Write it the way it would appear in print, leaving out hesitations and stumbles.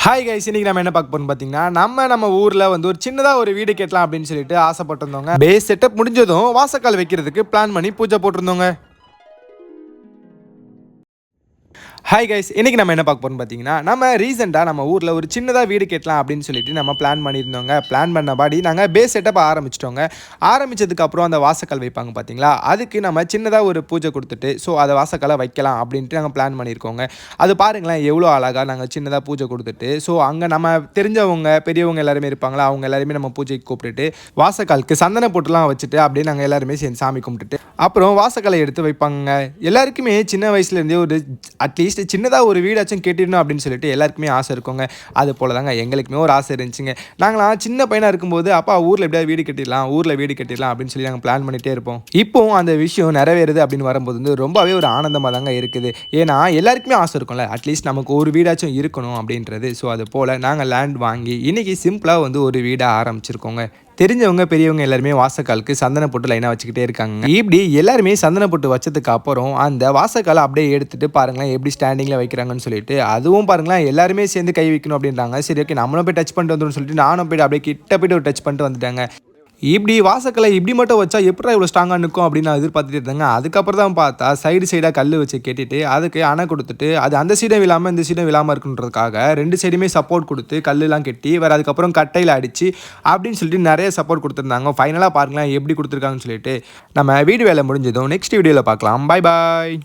Hi guys, இன்னைக்கு நம்ம என்ன பார்க்க போறோம்னு பார்த்தீங்கன்னா, நம்ம ஊர்ல வந்து ஒரு சின்னதா ஒரு வீடு கட்டலாம் அப்படின்னு சொல்லிட்டு ஆசைப்பட்டிருந்தோங்க. பேஸ் செட்டப் முடிஞ்சதும் வாசக்கால் வைக்கிறதுக்கு பிளான் பண்ணி பூஜை போட்டிருந்தோங்க. ஹாய் கைஸ், இன்னைக்கு நம்ம என்ன பார்க்க போறோம்னு பார்த்தீங்கன்னா, நம்ம ரீசெண்டாக நம்ம ஊரில் ஒரு சின்னதாக வீடு கட்டலாம் அப்படின்னு சொல்லிட்டு நம்ம பிளான் பண்ணியிருந்தோங்க. பிளான் பண்ணபடி நாங்கள் பேஸ் செட்டப் ஆரம்பிச்சிட்டோங்க. ஆரம்பித்ததுக்கப்புறம் அந்த வாசக்கால் வைப்பாங்க பார்த்தீங்களா, அதுக்கு நம்ம சின்னதாக ஒரு பூஜை கொடுத்துட்டு அதை வாசக்காலை வைக்கலாம் அப்படின்ட்டு நாங்கள் பிளான் பண்ணியிருக்கோங்க. அது பாருங்களேன் எவ்வளோ அழகாக நாங்கள் சின்னதாக பூஜை கொடுத்துட்டு அங்கே நம்ம தெரிஞ்சவங்க பெரியவங்க எல்லாருமே இருப்பாங்களா, அவங்க எல்லாருமே நம்ம பூஜைக்கு கூப்பிட்டுட்டு வாசக்காலுக்கு சந்தன போட்டுலாம் வச்சுட்டு அப்படியே நாங்கள் எல்லாருமே சேர்ந்து சாமி கும்பிட்டுட்டு அப்புறம் வாசக்காலை எடுத்து வைப்பாங்க. எல்லாருக்குமே சின்ன வயசுலேருந்தே ஒரு அட்லீஸ்ட் சின்னதாக ஒரு வீடாச்சும் கேட்டிடணும் அப்படின்னு சொல்லிட்டு எல்லாருக்குமே ஆசை இருக்குங்க. அது போல தாங்க எங்களுக்குமே ஒரு ஆசை இருந்துச்சுங்க. நாங்களாம் சின்ன பையனாக இருக்கும்போது அப்பா ஊரில் எப்படியாவது வீடு கட்டிடலாம் அப்படின்னு சொல்லி நாங்கள் பிளான் பண்ணிகிட்டே இருப்போம். இப்போவும் அந்த விஷயம் நிறைவேறுது அப்படின்னு வரும்போது வந்து ரொம்பவே ஒரு ஆனந்தமாக தாங்க இருக்குது. ஏன்னா எல்லாருக்குமே ஆசை இருக்கும்ல, அட்லீஸ்ட் நமக்கு ஒரு வீடாச்சும் இருக்கணும் அப்படின்றது. அது போல் நாங்கள் லேண்ட் வாங்கி இன்றைக்கி சிம்பிளாக வந்து ஒரு வீடாக ஆரம்பிச்சிருக்கோங்க. தெரிஞ்சவங்க பெரியவங்க எல்லாருமே வாசக்காலுக்கு சந்தன போட்டு லைனாக வச்சுக்கிட்டே இருக்காங்க. இப்படி எல்லாருமே சந்தன போட்டு வச்சதுக்கு அப்புறம் அந்த வாசக்காலை அப்படியே எடுத்துட்டு பாருங்களேன் எப்படி ஸ்டாண்டிங்கில் வைக்கிறாங்கன்னு சொல்லிட்டு, அதுவும் பாருங்களேன் எல்லாருமே சேர்ந்து கை வைக்கணும் அப்படின்றாங்க. சரி ஓகே நம்மளும் போய் டச் பண்ணிட்டு வந்துடும் சொல்லிட்டு நானும் போய்ட்டு அப்படியே கிட்ட போய்ட்டு ஒரு டச் பண்ணிட்டு வந்துட்டாங்க. இப்படி வாசக்கலை இப்படி மட்டும் வச்சா எப்படா இவ்வளோ ஸ்ட்ராங்காக நிற்கும் அப்படின்னு நான் எதிர்பார்த்துட்டு இருந்தாங்க. அதுக்கப்புறம் தான் பார்த்தா சைடாக கல் வச்சு கட்டிட்டு அதுக்கு அணை கொடுத்துட்டு அது அந்த சைடும் விழாமல் இந்த சைடும் விழாமல் இருக்குன்றதுக்காக ரெண்டு சைடுமே சப்போர்ட் கொடுத்து கல்லுலாம் கட்டி வேறு அதுக்கப்புறம் கட்டையில் அடித்து அப்படின்னு சொல்லிட்டு நிறைய சப்போர்ட் கொடுத்துருந்தாங்க. ஃபைனலாக பாருங்களேன் எப்படி கொடுத்துருக்காங்கன்னு சொல்லிட்டு. நம்ம வீடு வேலை முடிஞ்சதும் நெக்ஸ்ட் வீடியோவில் பார்க்கலாம். பாய் பாய்.